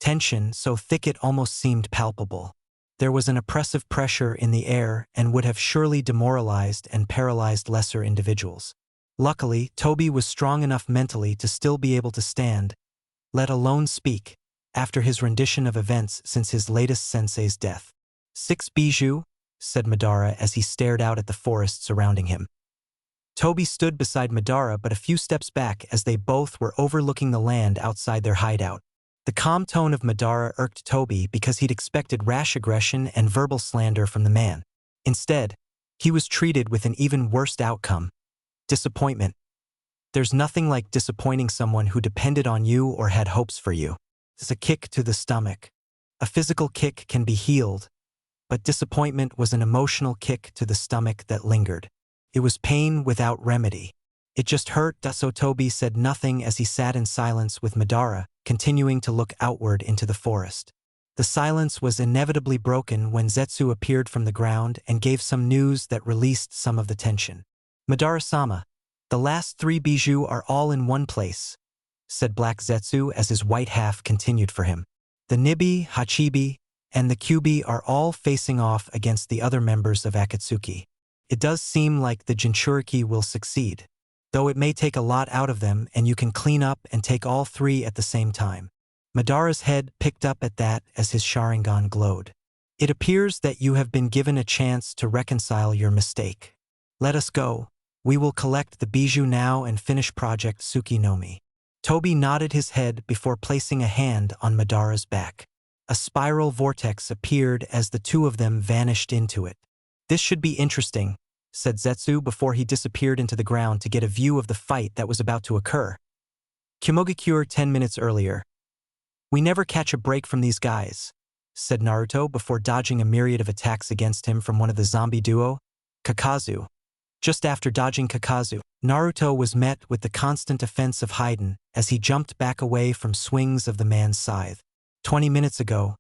tension so thick it almost seemed palpable. There was an oppressive pressure in the air and would have surely demoralized and paralyzed lesser individuals. Luckily, Toby was strong enough mentally to still be able to stand, let alone speak, after his rendition of events since his latest sensei's death. 6 bijou, said Madara as he stared out at the forest surrounding him. Toby stood beside Madara but a few steps back as they both were overlooking the land outside their hideout. The calm tone of Madara irked Toby because he'd expected rash aggression and verbal slander from the man. Instead, he was treated with an even worse outcome: disappointment. There's nothing like disappointing someone who depended on you or had hopes for you. It's a kick to the stomach. A physical kick can be healed, but disappointment was an emotional kick to the stomach that lingered. It was pain without remedy. It just hurt, so Toby said nothing as he sat in silence with Madara, continuing to look outward into the forest. The silence was inevitably broken when Zetsu appeared from the ground and gave some news that released some of the tension. Madara-sama, the last 3 bijou are all in one place, said Black Zetsu as his white half continued for him. The Nibi, Hachibi, and the Kyubi are all facing off against the other members of Akatsuki. It does seem like the Jinchuriki will succeed, though it may take a lot out of them and you can clean up and take all 3 at the same time. Madara's head picked up at that as his Sharingan glowed. It appears that you have been given a chance to reconcile your mistake. Let us go. We will collect the bijou now and finish Project Tsukinomi. Toby nodded his head before placing a hand on Madara's back. A spiral vortex appeared as the 2 of them vanished into it. This should be interesting, said Zetsu before he disappeared into the ground to get a view of the fight that was about to occur. Kimogakure 10 minutes earlier. We never catch a break from these guys, said Naruto before dodging a myriad of attacks against him from one of the zombie duo, Kakazu. Just after dodging Kakazu, Naruto was met with the constant offense of Haiden as he jumped back away from swings of the man's scythe. 20 minutes ago,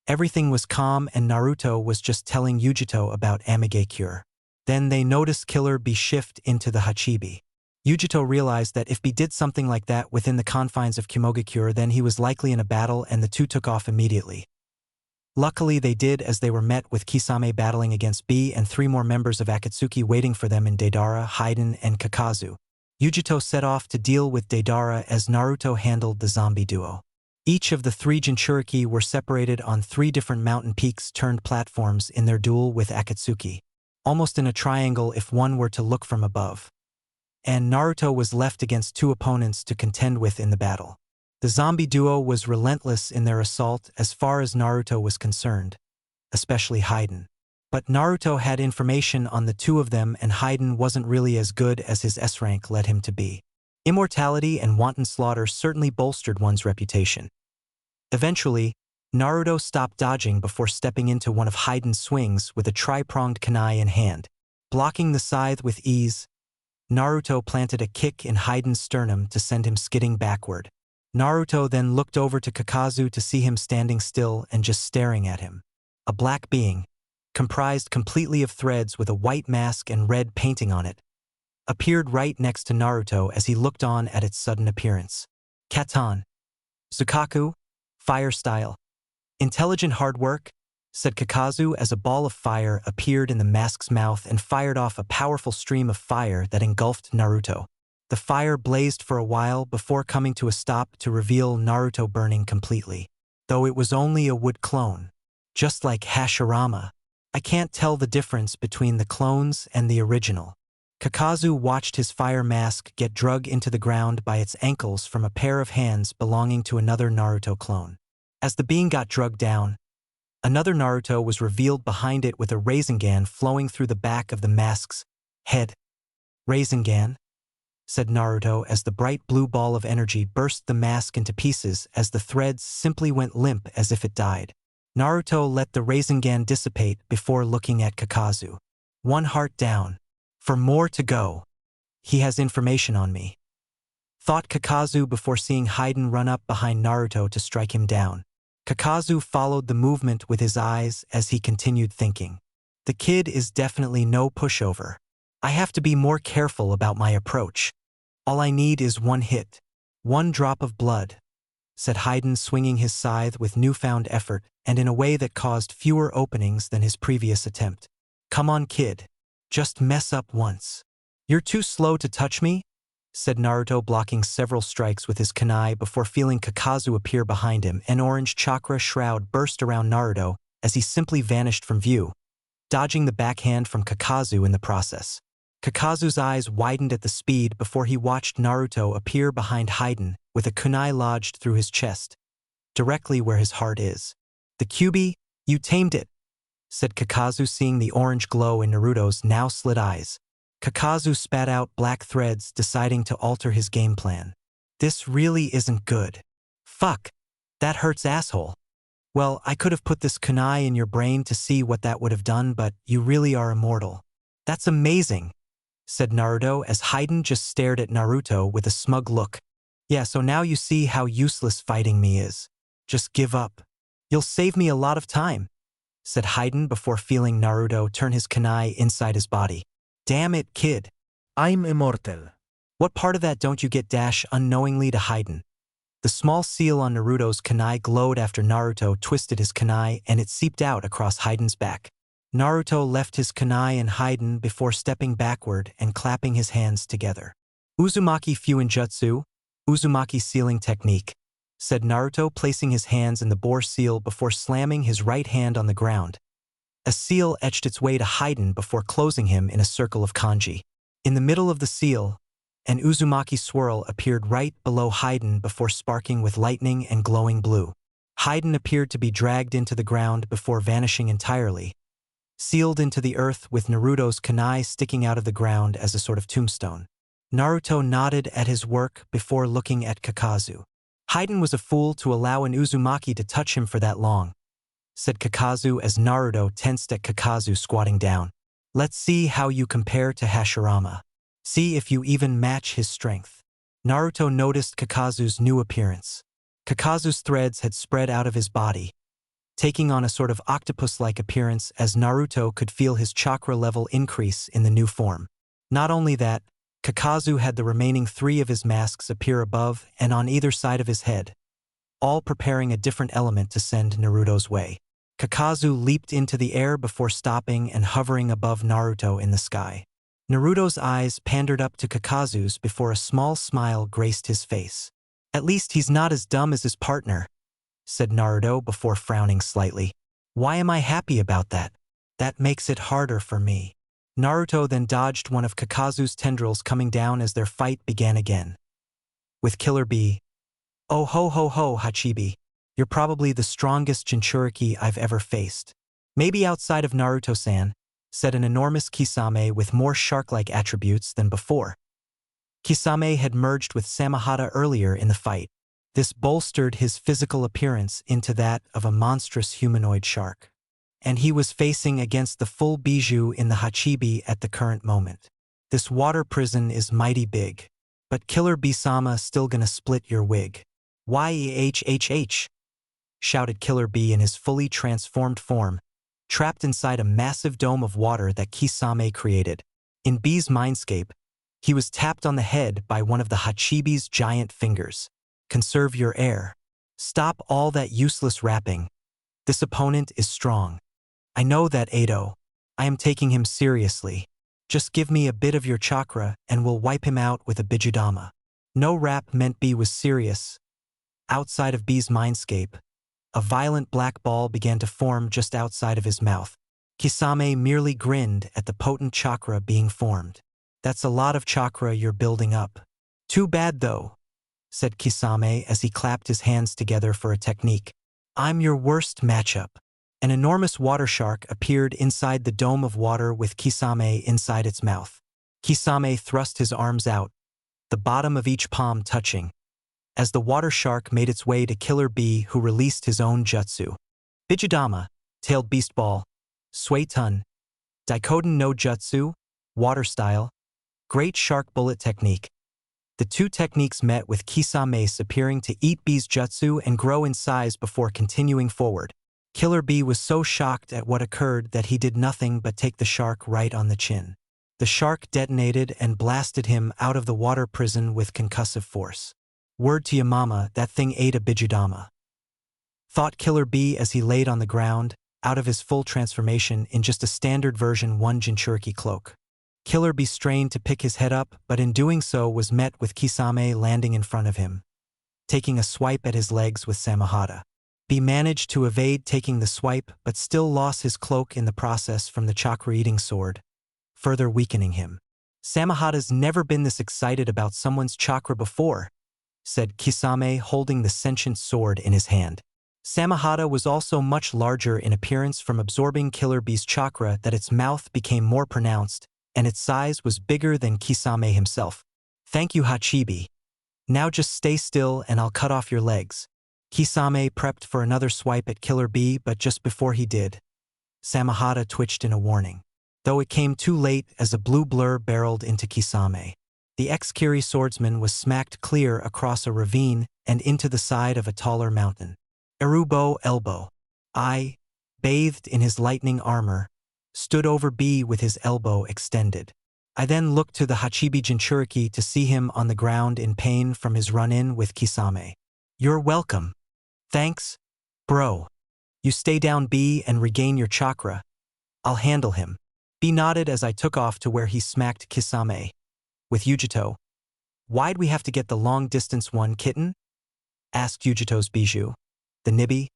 everything was calm and Naruto was just telling Yujito about Amigakure. Then they noticed Killer Bee shift into the Hachibi. Yujito realized that if Bee did something like that within the confines of Kimogakure, then he was likely in a battle and the 2 took off immediately. Luckily they did, as they were met with Kisame battling against Bee and 3 more members of Akatsuki waiting for them in Deidara, Haiden, and Kakazu. Yujito set off to deal with Deidara as Naruto handled the zombie duo. Each of the 3 Jinchuriki were separated on 3 different mountain peaks turned platforms in their duel with Akatsuki, almost in a triangle if one were to look from above. And Naruto was left against 2 opponents to contend with in the battle. The zombie duo was relentless in their assault as far as Naruto was concerned, especially Haiden. But Naruto had information on the 2 of them and Haiden wasn't really as good as his S-rank led him to be. Immortality and wanton slaughter certainly bolstered one's reputation. Eventually, Naruto stopped dodging before stepping into one of Haiden's swings with a tri-pronged kunai in hand. Blocking the scythe with ease, Naruto planted a kick in Haiden's sternum to send him skidding backward. Naruto then looked over to Kakazu to see him standing still and just staring at him. A black being, comprised completely of threads with a white mask and red painting on it, appeared right next to Naruto as he looked on at its sudden appearance. Katan. Zukaku, fire style. Intelligent hard work, said Kakazu as a ball of fire appeared in the mask's mouth and fired off a powerful stream of fire that engulfed Naruto. The fire blazed for a while before coming to a stop to reveal Naruto burning completely, though it was only a wood clone. Just like Hashirama, I can't tell the difference between the clones and the original. Kakazu watched his fire mask get dragged into the ground by its ankles from a pair of hands belonging to another Naruto clone. As the being got dragged down, another Naruto was revealed behind it with a Rasengan flowing through the back of the mask's head. Rasengan, said Naruto as the bright blue ball of energy burst the mask into pieces as the threads simply went limp as if it died. Naruto let the Rasengan dissipate before looking at Kakazu. 1 heart down. For more to go. He has information on me, thought Kakazu before seeing Haiden run up behind Naruto to strike him down. Kakazu followed the movement with his eyes as he continued thinking. The kid is definitely no pushover. I have to be more careful about my approach. All I need is 1 hit. 1 drop of blood. said Haydn, swinging his scythe with newfound effort and in a way that caused fewer openings than his previous attempt. Come on, kid. Just mess up once. You're too slow to touch me, said Naruto, blocking several strikes with his kunai before feeling Kakazu appear behind him. An orange chakra shroud burst around Naruto as he simply vanished from view, dodging the backhand from Kakazu in the process. Kakazu's eyes widened at the speed before he watched Naruto appear behind Haydn with a kunai lodged through his chest, directly where his heart is. The Kyuubi, you tamed it, said Kakazu, seeing the orange glow in Naruto's now slit eyes. Kakazu spat out black threads, deciding to alter his game plan. This really isn't good. Fuck. That hurts, asshole. Well, I could have put this kunai in your brain to see what that would have done, but you really are immortal. That's amazing, said Naruto as Haydn just stared at Naruto with a smug look. Yeah, so now you see how useless fighting me is. Just give up. You'll save me a lot of time, said Haydn before feeling Naruto turn his kunai inside his body. Damn it, kid. I'm immortal. What part of that don't you get? Dash unknowingly to Haydn. The small seal on Naruto's kunai glowed after Naruto twisted his kunai and it seeped out across Haydn's back. Naruto left his kunai and Haydn before stepping backward and clapping his hands together. Uzumaki Fuinjutsu, Uzumaki sealing technique, said Naruto, placing his hands in the boar seal before slamming his right hand on the ground. A seal etched its way to Haydn before closing him in a circle of kanji. In the middle of the seal, an Uzumaki swirl appeared right below Haydn before sparking with lightning and glowing blue. Haydn appeared to be dragged into the ground before vanishing entirely, sealed into the earth with Naruto's kunai sticking out of the ground as a sort of tombstone. Naruto nodded at his work before looking at Kakazu. Haydn was a fool to allow an Uzumaki to touch him for that long, said Kakazu as Naruto tensed at Kakazu squatting down. Let's see how you compare to Hashirama. See if you even match his strength. Naruto noticed Kakazu's new appearance. Kakazu's threads had spread out of his body, taking on a sort of octopus-like appearance as Naruto could feel his chakra level increase in the new form. Not only that, Kakazu had the remaining 3 of his masks appear above and on either side of his head, all preparing a different element to send Naruto's way. Kakazu leaped into the air before stopping and hovering above Naruto in the sky. Naruto's eyes pandered up to Kakazu's before a small smile graced his face. At least he's not as dumb as his partner, said Naruto before frowning slightly. Why am I happy about that? That makes it harder for me. Naruto then dodged one of Kakazu's tendrils coming down as their fight began again. With Killer Bee. Oh ho ho ho, Hachibi. You're probably the strongest Jinchuriki I've ever faced. Maybe outside of Naruto-san, said an enormous Kisame with more shark-like attributes than before. Kisame had merged with Samahata earlier in the fight. This bolstered his physical appearance into that of a monstrous humanoid shark. And he was facing against the full Bijou in the Hachibi at the current moment. This water prison is mighty big, but Killer Bee-sama still gonna split your wig. Yehhh, shouted Killer Bee in his fully transformed form, trapped inside a massive dome of water that Kisame created. In Bee's mindscape, he was tapped on the head by one of the Hachibi's giant fingers. Conserve your air. Stop all that useless rapping. This opponent is strong. I know that, Edo. I am taking him seriously. Just give me a bit of your chakra and we'll wipe him out with a Bijudama. No rap meant Bee was serious. Outside of Bee's mindscape, a violent black ball began to form just outside of his mouth. Kisame merely grinned at the potent chakra being formed. That's a lot of chakra you're building up. Too bad though, said Kisame as he clapped his hands together for a technique. I'm your worst matchup. An enormous water shark appeared inside the dome of water with Kisame inside its mouth. Kisame thrust his arms out, the bottom of each palm touching, as the water shark made its way to Killer Bee, who released his own jutsu. Bijudama, tailed beast ball, Suetun, Daikoden no jutsu, water style, great shark bullet technique. The two techniques met with Kisame's appearing to eat Bee's jutsu and grow in size before continuing forward. Killer Bee was so shocked at what occurred that he did nothing but take the shark right on the chin. The shark detonated and blasted him out of the water prison with concussive force. Word to ya mama, that thing ate a Bijudama. Thought Killer B as he laid on the ground, out of his full transformation in just a standard version 1 Jinchuriki cloak. Killer B strained to pick his head up, but in doing so was met with Kisame landing in front of him, taking a swipe at his legs with Samahata. B managed to evade taking the swipe, but still lost his cloak in the process from the chakra-eating sword, further weakening him. Samahata's never been this excited about someone's chakra before, said Kisame, holding the sentient sword in his hand. Samahata was also much larger in appearance from absorbing Killer B's chakra that its mouth became more pronounced, and its size was bigger than Kisame himself. Thank you, Hachibi. Now just stay still and I'll cut off your legs. Kisame prepped for another swipe at Killer B, but just before he did, Samahata twitched in a warning. Though it came too late as a blue blur barreled into Kisame. The ex-Kiri swordsman was smacked clear across a ravine and into the side of a taller mountain. Erubo elbow. I, bathed in his lightning armor, stood over B with his elbow extended. I then looked to the Hachibi Jinchuriki to see him on the ground in pain from his run-in with Kisame. You're welcome. Thanks, bro. You stay down B and regain your chakra. I'll handle him. B nodded as I took off to where he smacked Kisame. With Yujito. Why'd we have to get the long-distance one, kitten? Asked Yujito's bijou. The Nibby?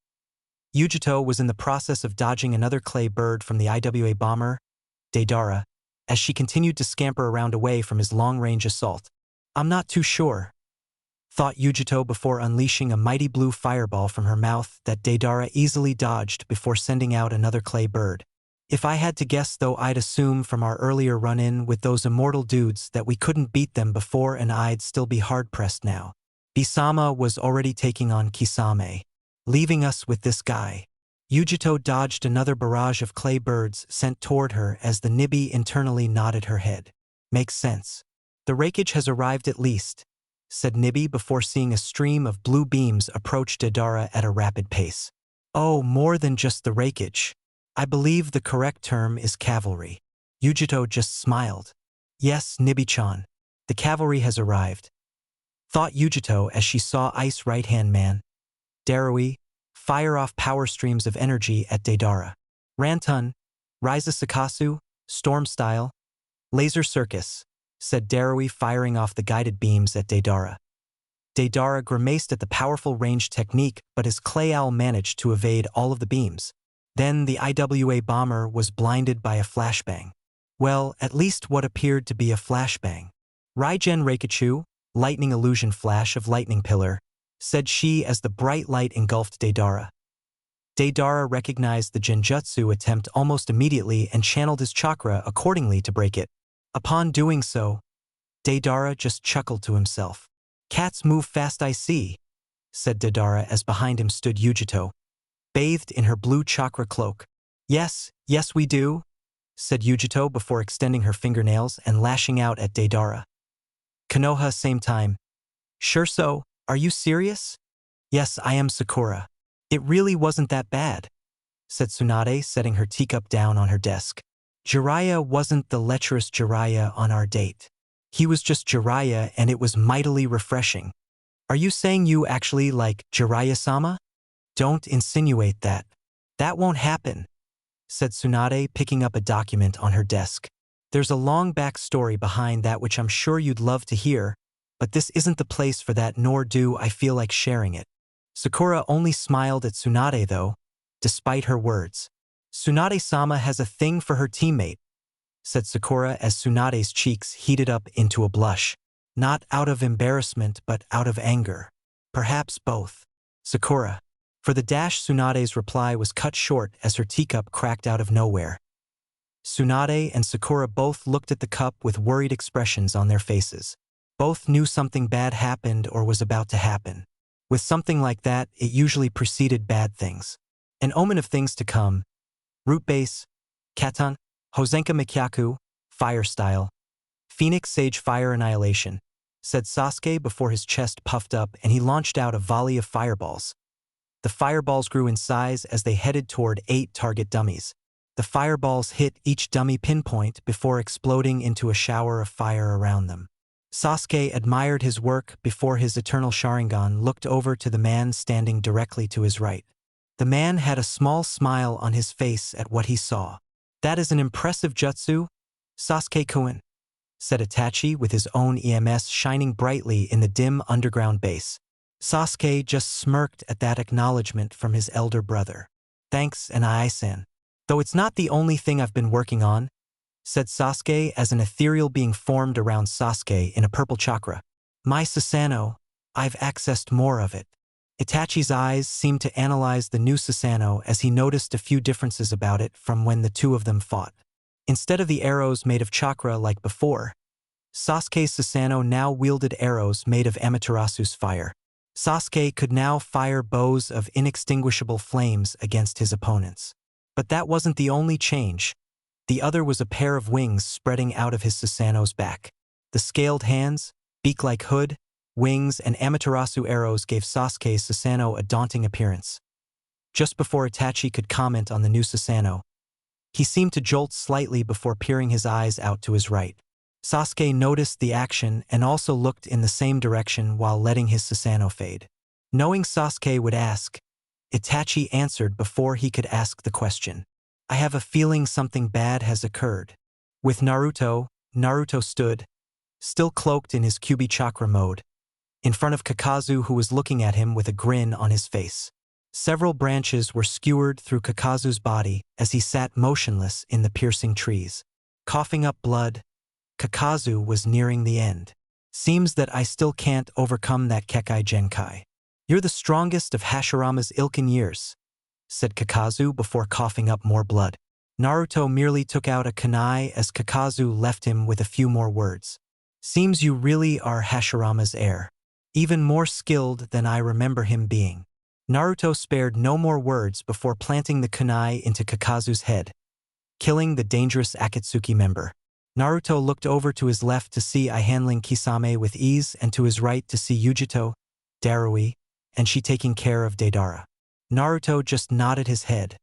Yujito was in the process of dodging another clay bird from the IWA bomber, Deidara, as she continued to scamper around away from his long-range assault. I'm not too sure, thought Yujito before unleashing a mighty blue fireball from her mouth that Deidara easily dodged before sending out another clay bird. If I had to guess though, I'd assume from our earlier run-in with those immortal dudes that we couldn't beat them before, and I'd still be hard-pressed now. Bisama was already taking on Kisame, leaving us with this guy. Yujito dodged another barrage of clay birds sent toward her as the Nibby internally nodded her head. Makes sense. The rakeage has arrived at least, said Nibby before seeing a stream of blue beams approach Deidara at a rapid pace. Oh, more than just the rakeage. I believe the correct term is cavalry. Yujito just smiled. Yes, Nibby-chan. The cavalry has arrived, thought Yujito as she saw Ice Right-Hand Man, Darui, fire off power streams of energy at Deidara. Rantun, Ryza Sakasu, Storm Style, Laser Circus, said Darui, firing off the guided beams at Deidara. Deidara grimaced at the powerful range technique, but his clay owl managed to evade all of the beams. Then the IWA bomber was blinded by a flashbang. Well, at least what appeared to be a flashbang. Raigen Reikachu, lightning illusion flash of lightning pillar, said she as the bright light engulfed Deidara. Deidara recognized the genjutsu attempt almost immediately and channeled his chakra accordingly to break it. Upon doing so, Deidara just chuckled to himself. Cats move fast, I see, said Deidara as behind him stood Yujito, bathed in her blue chakra cloak. Yes, we do, said Yujito before extending her fingernails and lashing out at Deidara. Konoha same time. Sure so, are you serious? Yes, I am, Sakura. It really wasn't that bad, said Tsunade, setting her teacup down on her desk. Jiraiya wasn't the lecherous Jiraiya on our date. He was just Jiraiya and it was mightily refreshing. Are you saying you actually like Jiraiya-sama? Don't insinuate that. That won't happen, said Tsunade, picking up a document on her desk. There's a long backstory behind that which I'm sure you'd love to hear, but this isn't the place for that, nor do I feel like sharing it. Sakura only smiled at Tsunade though, despite her words. Tsunade-sama has a thing for her teammate, said Sakura as Tsunade's cheeks heated up into a blush. Not out of embarrassment but out of anger. Perhaps both. Sakura. For the dash, Tsunade's reply was cut short as her teacup cracked out of nowhere. Tsunade and Sakura both looked at the cup with worried expressions on their faces. Both knew something bad happened or was about to happen. With something like that, it usually preceded bad things. An omen of things to come. Root Base, Katan, Hosenka Mikyaku, Fire Style, Phoenix Sage Fire Annihilation, said Sasuke before his chest puffed up and he launched out a volley of fireballs. The fireballs grew in size as they headed toward 8 target dummies. The fireballs hit each dummy pinpoint before exploding into a shower of fire around them. Sasuke admired his work before his eternal Sharingan looked over to the man standing directly to his right. The man had a small smile on his face at what he saw. "That is an impressive jutsu, Sasuke-kun," said Itachi with his own EMS shining brightly in the dim underground base. Sasuke just smirked at that acknowledgement from his elder brother. "Thanks, Anai-san. Though it's not the only thing I've been working on," said Sasuke as an ethereal being formed around Sasuke in a purple chakra. "My Susanoo, I've accessed more of it." Itachi's eyes seemed to analyze the new Susanoo as he noticed a few differences about it from when the two of them fought. Instead of the arrows made of chakra like before, Sasuke's Susanoo now wielded arrows made of Amaterasu's fire. Sasuke could now fire bows of inextinguishable flames against his opponents. But that wasn't the only change. The other was a pair of wings spreading out of his Susanoo's back. The scaled hands, beak-like hood, wings, and Amaterasu arrows gave Sasuke's Susanoo a daunting appearance. Just before Itachi could comment on the new Susanoo, he seemed to jolt slightly before peering his eyes out to his right. Sasuke noticed the action and also looked in the same direction while letting his Susanoo fade. Knowing Sasuke would ask, Itachi answered before he could ask the question. "I have a feeling something bad has occurred." With Naruto, Naruto stood, still cloaked in his Kyuubi chakra mode, in front of Kakazu, who was looking at him with a grin on his face. Several branches were skewered through Kakazu's body as he sat motionless in the piercing trees. Coughing up blood, Kakazu was nearing the end. "Seems that I still can't overcome that Kekai Genkai. You're the strongest of Hashirama's ilk in years," said Kakazu before coughing up more blood. Naruto merely took out a kunai as Kakazu left him with a few more words. "Seems you really are Hashirama's heir. Even more skilled than I remember him being." Naruto spared no more words before planting the kunai into Kakazu's head, killing the dangerous Akatsuki member. Naruto looked over to his left to see Ai handling Kisame with ease and to his right to see Yujito, Darui, and she taking care of Deidara. Naruto just nodded his head,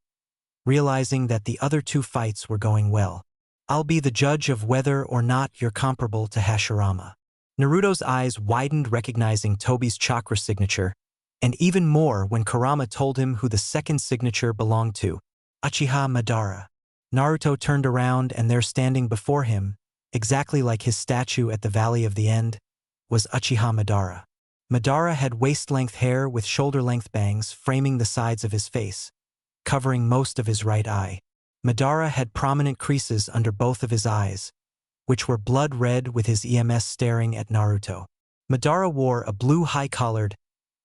realizing that the other two fights were going well. "I'll be the judge of whether or not you're comparable to Hashirama." Naruto's eyes widened recognizing Tobi's chakra signature, and even more when Kurama told him who the second signature belonged to, Uchiha Madara. Naruto turned around and there standing before him, exactly like his statue at the Valley of the End, was Uchiha Madara. Madara had waist-length hair with shoulder-length bangs framing the sides of his face, covering most of his right eye. Madara had prominent creases under both of his eyes, which were blood red with his EMS staring at Naruto. Madara wore a blue high-collared,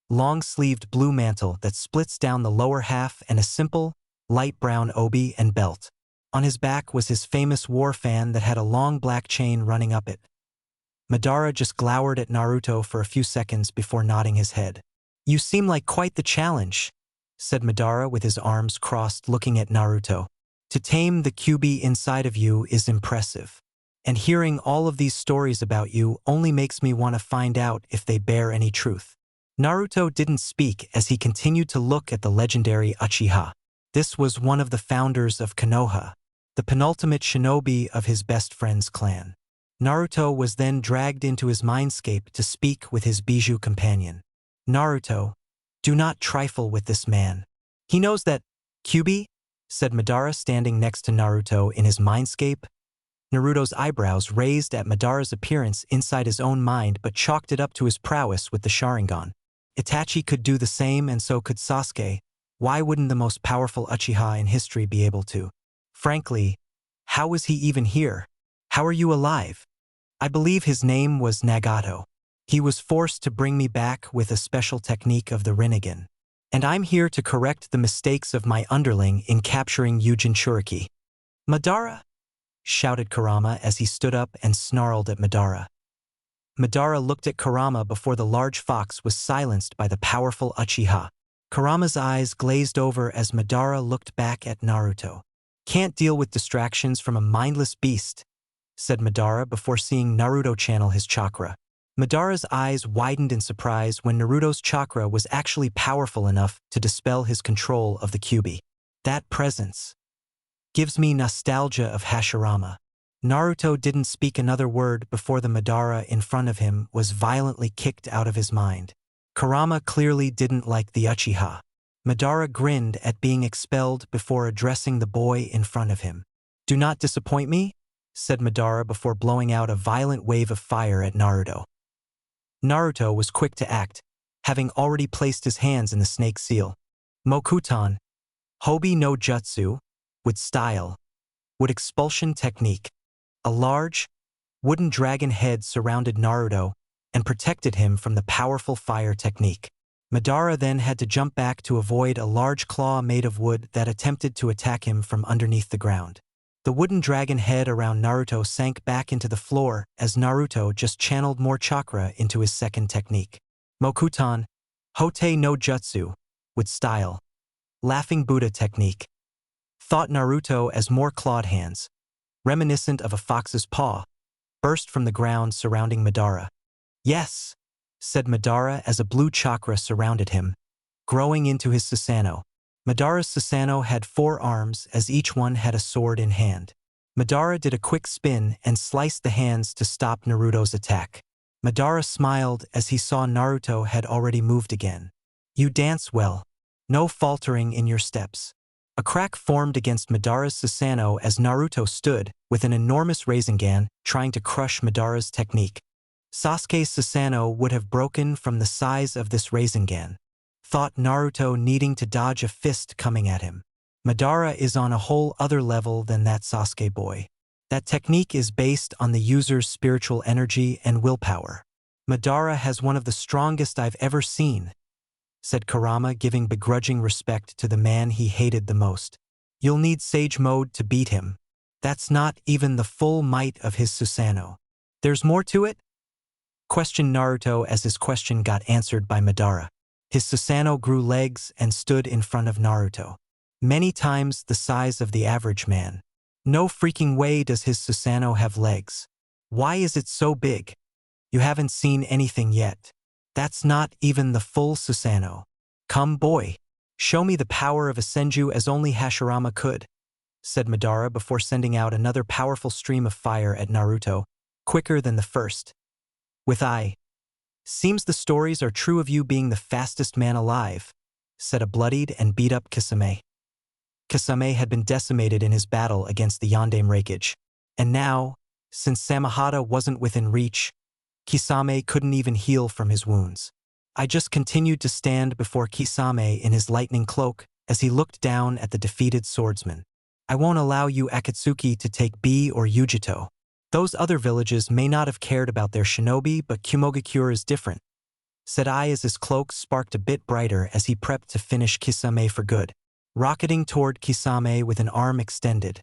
long-sleeved blue mantle that splits down the lower half and a simple, light brown obi and belt. On his back was his famous war fan that had a long black chain running up it. Madara just glowered at Naruto for a few seconds before nodding his head. "You seem like quite the challenge," said Madara with his arms crossed looking at Naruto. "To tame the Kyuubi inside of you is impressive. And hearing all of these stories about you only makes me want to find out if they bear any truth." Naruto didn't speak as he continued to look at the legendary Uchiha. This was one of the founders of Konoha, the penultimate shinobi of his best friend's clan. Naruto was then dragged into his mindscape to speak with his Bijou companion. "Naruto, do not trifle with this man. He knows that Kyuubi," said Madara standing next to Naruto in his mindscape. Naruto's eyebrows raised at Madara's appearance inside his own mind but chalked it up to his prowess with the Sharingan. Itachi could do the same and so could Sasuke. Why wouldn't the most powerful Uchiha in history be able to? Frankly, how was he even here? "How are you alive?" "I believe his name was Nagato. He was forced to bring me back with a special technique of the Rinnegan. And I'm here to correct the mistakes of my underling in capturing Yu Jinchuriki." "Madara!" shouted Kurama as he stood up and snarled at Madara. Madara looked at Kurama before the large fox was silenced by the powerful Uchiha. Kurama's eyes glazed over as Madara looked back at Naruto. "Can't deal with distractions from a mindless beast," said Madara before seeing Naruto channel his chakra. Madara's eyes widened in surprise when Naruto's chakra was actually powerful enough to dispel his control of the Kyuubi. "That presence gives me nostalgia of Hashirama." Naruto didn't speak another word before the Madara in front of him was violently kicked out of his mind. Kurama clearly didn't like the Uchiha. Madara grinned at being expelled before addressing the boy in front of him. "Do not disappoint me," said Madara before blowing out a violent wave of fire at Naruto. Naruto was quick to act, having already placed his hands in the snake seal. Mokutan, Hobi no Jutsu, with style, with expulsion technique. A large, wooden dragon head surrounded Naruto and protected him from the powerful fire technique. Madara then had to jump back to avoid a large claw made of wood that attempted to attack him from underneath the ground. The wooden dragon head around Naruto sank back into the floor as Naruto just channeled more chakra into his second technique. Mokutan, Hote no Jutsu, with style. Laughing Buddha technique. Thought Naruto as more clawed hands, reminiscent of a fox's paw, burst from the ground surrounding Madara. "Yes," said Madara as a blue chakra surrounded him, growing into his Susanoo. Madara's Susanoo had 4 arms as each one had a sword in hand. Madara did a quick spin and sliced the hands to stop Naruto's attack. Madara smiled as he saw Naruto had already moved again. "You dance well. No faltering in your steps." A crack formed against Madara's Susanoo as Naruto stood, with an enormous Rasengan, trying to crush Madara's technique. Sasuke's Susanoo would have broken from the size of this Rasengan. Thought Naruto needing to dodge a fist coming at him. Madara is on a whole other level than that Sasuke boy. That technique is based on the user's spiritual energy and willpower. Madara has one of the strongest I've ever seen, said Kurama, giving begrudging respect to the man he hated the most. You'll need Sage Mode to beat him. That's not even the full might of his Susanoo. There's more to it? Questioned Naruto as his question got answered by Madara. His Susanoo grew legs and stood in front of Naruto. Many times the size of the average man. No freaking way does his Susanoo have legs. Why is it so big? You haven't seen anything yet. That's not even the full Susanoo. Come boy, show me the power of a Senju as only Hashirama could, said Madara before sending out another powerful stream of fire at Naruto, quicker than the first. With seems the stories are true of you being the fastest man alive, said a bloodied and beat-up Kisame. Kisame had been decimated in his battle against the Yondaime Raikage, and now, since Samahata wasn't within reach, Kisame couldn't even heal from his wounds. I just continued to stand before Kisame in his lightning cloak as he looked down at the defeated swordsman. I won't allow you Akatsuki to take B or Yujito. Those other villages may not have cared about their shinobi, but Kumogakure is different, said I as his cloak sparked a bit brighter as he prepped to finish Kisame for good. Rocketing toward Kisame with an arm extended,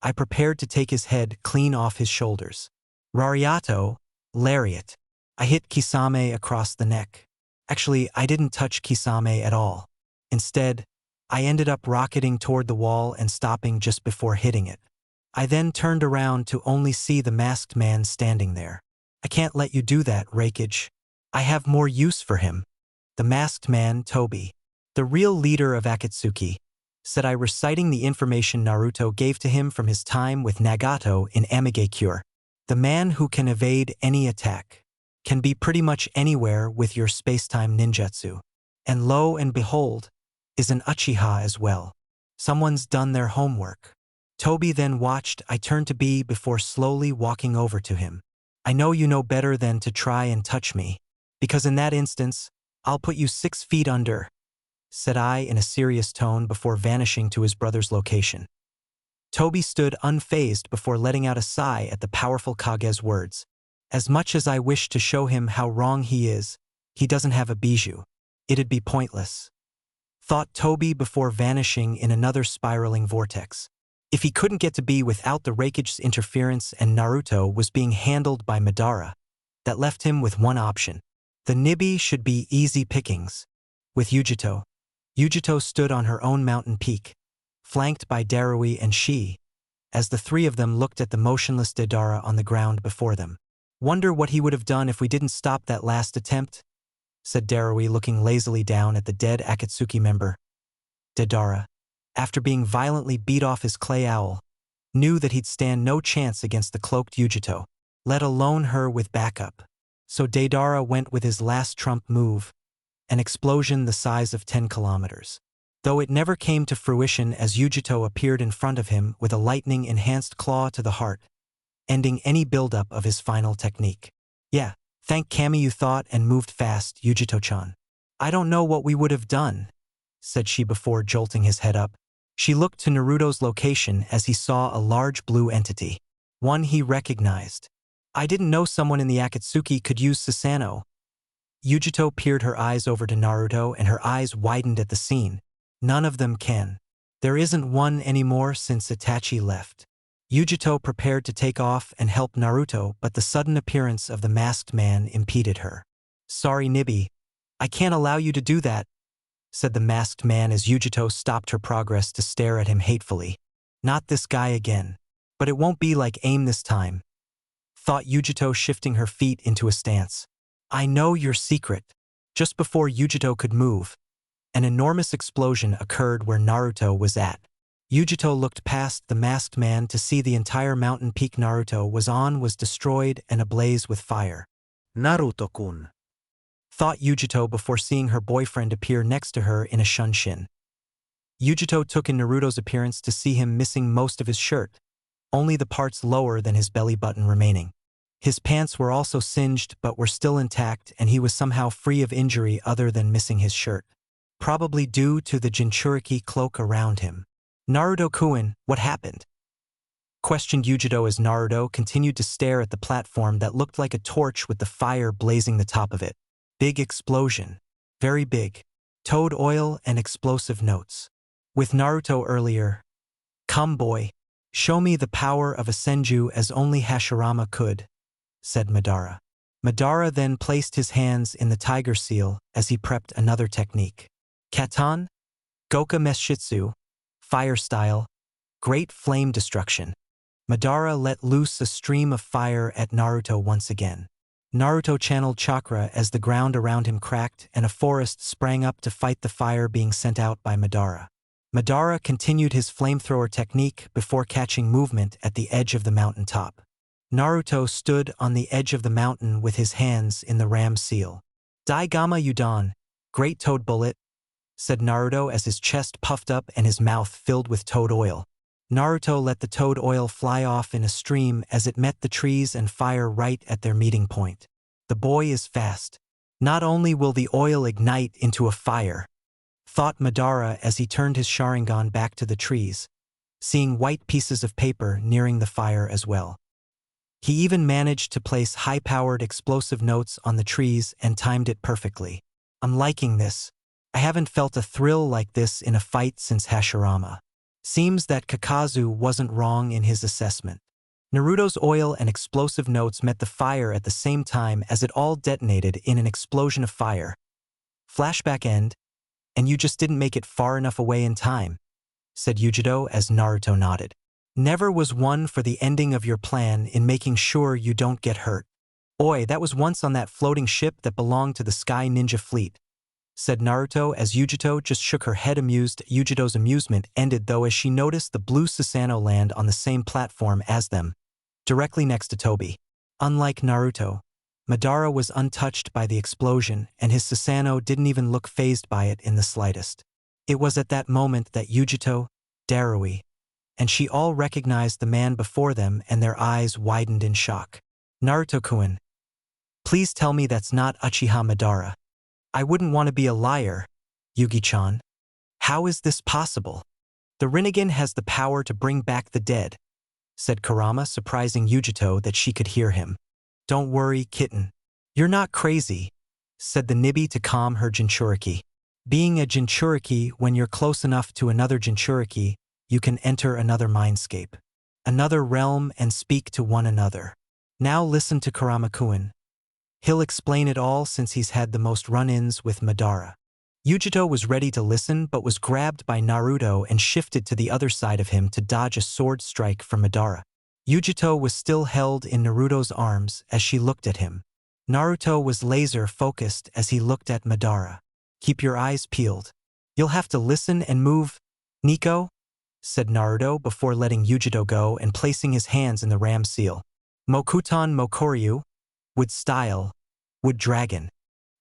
I prepared to take his head clean off his shoulders. Rariato, lariat. I hit Kisame across the neck. Actually, I didn't touch Kisame at all. Instead, I ended up rocketing toward the wall and stopping just before hitting it. I then turned around to only see the masked man standing there. I can't let you do that, Raikage. I have more use for him. The masked man, Tobi, the real leader of Akatsuki, said I, reciting the information Naruto gave to him from his time with Nagato in Amigakure. The man who can evade any attack, can be pretty much anywhere with your space-time ninjutsu. And lo and behold, is an Uchiha as well. Someone's done their homework. Tobi then watched I turn to B before slowly walking over to him. I know you know better than to try and touch me, because in that instance, I'll put you 6 feet under, said I in a serious tone before vanishing to his brother's location. Tobi stood unfazed before letting out a sigh at the powerful Kage's words. As much as I wish to show him how wrong he is, he doesn't have a bijou. It'd be pointless, thought Tobi before vanishing in another spiraling vortex. If he couldn't get to B without the Raikage's interference and Naruto was being handled by Madara, that left him with one option. The Nibi should be easy pickings. With Yujito. Yujito stood on her own mountain peak, flanked by Darui and Shi, as the 3 of them looked at the motionless Deidara on the ground before them. Wonder what he would have done if we didn't stop that last attempt, said Darui, looking lazily down at the dead Akatsuki member. Deidara, after being violently beat off his clay owl, knew that he'd stand no chance against the cloaked Yujito, let alone her with backup. So Deidara went with his last trump move, an explosion the size of 10 kilometers. Though it never came to fruition as Yujito appeared in front of him with a lightning-enhanced claw to the heart, ending any buildup of his final technique. Yeah, thank Kami you thought and moved fast, Yujito-chan. I don't know what we would have done, said she before jolting his head up. She looked to Naruto's location as he saw a large blue entity, one he recognized. I didn't know someone in the Akatsuki could use Susanoo. Yujito peered her eyes over to Naruto and her eyes widened at the scene. None of them can. There isn't one anymore since Itachi left. Yujito prepared to take off and help Naruto, but the sudden appearance of the masked man impeded her. Sorry, Nibi. I can't allow you to do that, said the masked man as Yujito stopped her progress to stare at him hatefully. Not this guy again. But it won't be like AIM this time, thought Yujito, shifting her feet into a stance. I know your secret. Just before Yujito could move, an enormous explosion occurred where Naruto was at. Yujito looked past the masked man to see the entire mountain peak Naruto was on was destroyed and ablaze with fire. Naruto-kun, thought Yujito before seeing her boyfriend appear next to her in a shunshin. Yujito took in Naruto's appearance to see him missing most of his shirt, only the parts lower than his belly button remaining. His pants were also singed but were still intact and he was somehow free of injury other than missing his shirt. Probably due to the Jinchuriki cloak around him. Naruto-kun, what happened? Questioned Yujito as Naruto continued to stare at the platform that looked like a torch with the fire blazing the top of it. Big explosion. Very big. Toad oil and explosive notes. With Naruto earlier. Come boy. Show me the power of a senju as only Hashirama could, said Madara. Madara then placed his hands in the tiger seal as he prepped another technique. Katan, Goka Meshitsu, fire style, great flame destruction. Madara let loose a stream of fire at Naruto once again. Naruto channeled chakra as the ground around him cracked and a forest sprang up to fight the fire being sent out by Madara. Madara continued his flamethrower technique before catching movement at the edge of the mountain top. Naruto stood on the edge of the mountain with his hands in the ram seal. Daigama Udon, great toad bullet, said Naruto as his chest puffed up and his mouth filled with toad oil. Naruto let the toad oil fly off in a stream as it met the trees and fire right at their meeting point. The boy is fast. Not only will the oil ignite into a fire, thought Madara as he turned his Sharingan back to the trees, seeing white pieces of paper nearing the fire as well. He even managed to place high-powered explosive notes on the trees and timed it perfectly. I'm liking this. I haven't felt a thrill like this in a fight since Hashirama. Seems that Kakazu wasn't wrong in his assessment. Naruto's oil and explosive notes met the fire at the same time as it all detonated in an explosion of fire. Flashback end, and you just didn't make it far enough away in time, said Yujito as Naruto nodded. Never was one for the ending of your plan in making sure you don't get hurt. Oi, that was once on that floating ship that belonged to the Sky Ninja Fleet, said Naruto as Yujito just shook her head amused. Yujito's amusement ended though as she noticed the blue Susanoo land on the same platform as them, directly next to Tobi. Unlike Naruto, Madara was untouched by the explosion and his Susanoo didn't even look fazed by it in the slightest. It was at that moment that Yujito, Darui, and she all recognized the man before them and their eyes widened in shock. Naruto-kun, please tell me that's not Uchiha Madara. I wouldn't want to be a liar, Yugi-chan. How is this possible? The Rinnegan has the power to bring back the dead, said Kurama, surprising Yujito that she could hear him. Don't worry, kitten. You're not crazy, said the Nibi to calm her Jinchuriki. Being a Jinchuriki, when you're close enough to another Jinchuriki, you can enter another mindscape, another realm and speak to one another. Now listen to Kurama-kun. He'll explain it all since he's had the most run-ins with Madara. Yujito was ready to listen but was grabbed by Naruto and shifted to the other side of him to dodge a sword strike from Madara. Yujito was still held in Naruto's arms as she looked at him. Naruto was laser-focused as he looked at Madara. Keep your eyes peeled. You'll have to listen and move, Nico, said Naruto before letting Yujito go and placing his hands in the ram seal. Mokutan Mokoryu, wood style, wood dragon.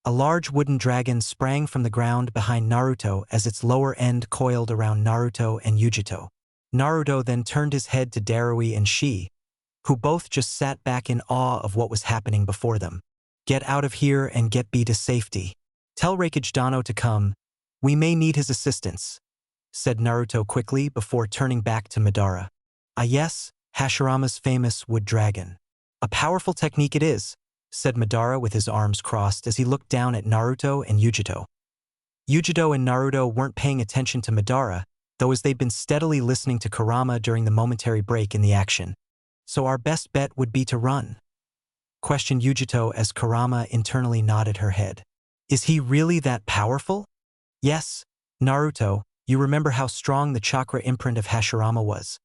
A large wooden dragon sprang from the ground behind Naruto as its lower end coiled around Naruto and Yujito. Naruto then turned his head to Darui and Shi, who both just sat back in awe of what was happening before them. Get out of here and get B to safety. Tell Raikage Dano to come. We may need his assistance, said Naruto quickly before turning back to Madara. Ah yes, Hashirama's famous wood dragon. A powerful technique it is, said Madara with his arms crossed as he looked down at Naruto and Yujito. Yujito and Naruto weren't paying attention to Madara, though as they'd been steadily listening to Kurama during the momentary break in the action. So our best bet would be to run? Questioned Yujito as Kurama internally nodded her head. Is he really that powerful? Yes, Naruto, you remember how strong the chakra imprint of Hashirama was?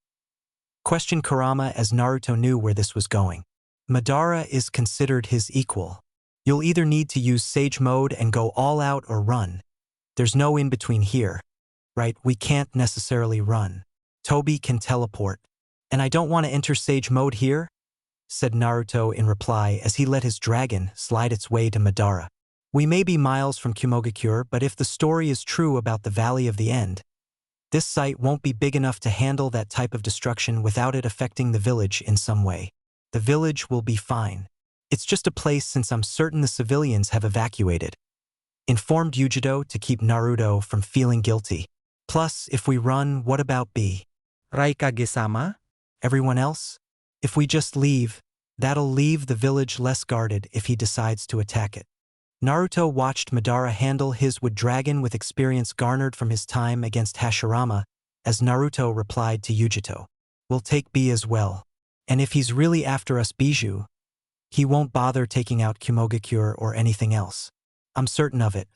Questioned Kurama as Naruto knew where this was going. Madara is considered his equal. You'll either need to use Sage Mode and go all out or run. There's no in between here. Right, we can't necessarily run. Toby can teleport. And I don't want to enter Sage Mode here, said Naruto in reply as he let his dragon slide its way to Madara. We may be miles from Kumogakure, but if the story is true about the Valley of the End, this site won't be big enough to handle that type of destruction without it affecting the village in some way. The village will be fine. It's just a place since I'm certain the civilians have evacuated. Informed Yujito to keep Naruto from feeling guilty. Plus, if we run, what about B? Raikage-sama? Everyone else? If we just leave, that'll leave the village less guarded if he decides to attack it. Naruto watched Madara handle his wood dragon with experience garnered from his time against Hashirama as Naruto replied to Yujito. We'll take B as well. And if he's really after us Biju, he won't bother taking out Kumogakure or anything else. I'm certain of it.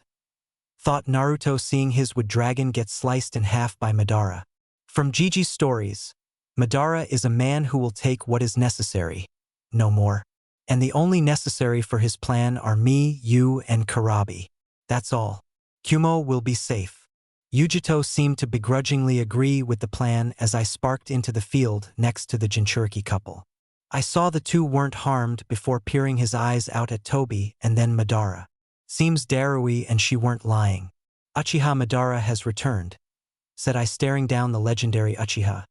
Thought Naruto seeing his wood dragon get sliced in half by Madara. From Gigi's stories, Madara is a man who will take what is necessary, no more. And the only necessary for his plan are me, you, and Karabi. That's all. Kumo will be safe. Yujito seemed to begrudgingly agree with the plan as I sparked into the field next to the Jinchuriki couple. I saw the two weren't harmed before peering his eyes out at Toby and then Madara. Seems Darui and she weren't lying. Uchiha Madara has returned, said I staring down the legendary Uchiha.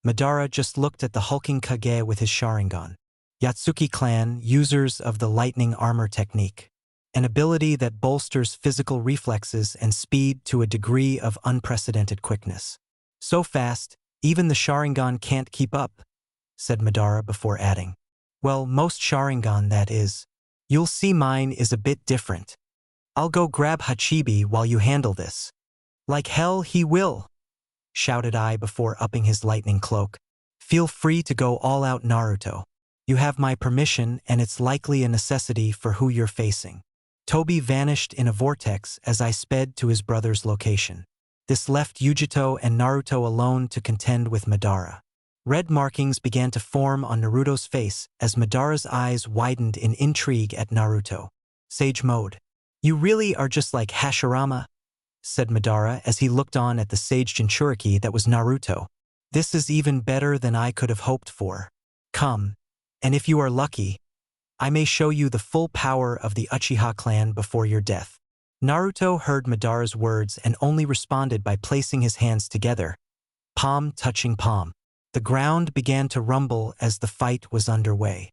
Madara just looked at the hulking Kage with his Sharingan. Yatsuki clan, users of the lightning armor technique. An ability that bolsters physical reflexes and speed to a degree of unprecedented quickness. So fast, even the Sharingan can't keep up, said Madara before adding. Well, most Sharingan, that is. You'll see mine is a bit different. I'll go grab Hachibi while you handle this. Like hell he will, shouted I before upping his lightning cloak. Feel free to go all out, Naruto. You have my permission and it's likely a necessity for who you're facing. Toby vanished in a vortex as I sped to his brother's location. This left Yujito and Naruto alone to contend with Madara. Red markings began to form on Naruto's face as Madara's eyes widened in intrigue at Naruto. Sage Mode. You really are just like Hashirama, said Madara as he looked on at the Sage Jinchuriki that was Naruto. This is even better than I could have hoped for. Come, and if you are lucky, I may show you the full power of the Uchiha clan before your death. Naruto heard Madara's words and only responded by placing his hands together, palm touching palm. The ground began to rumble as the fight was underway.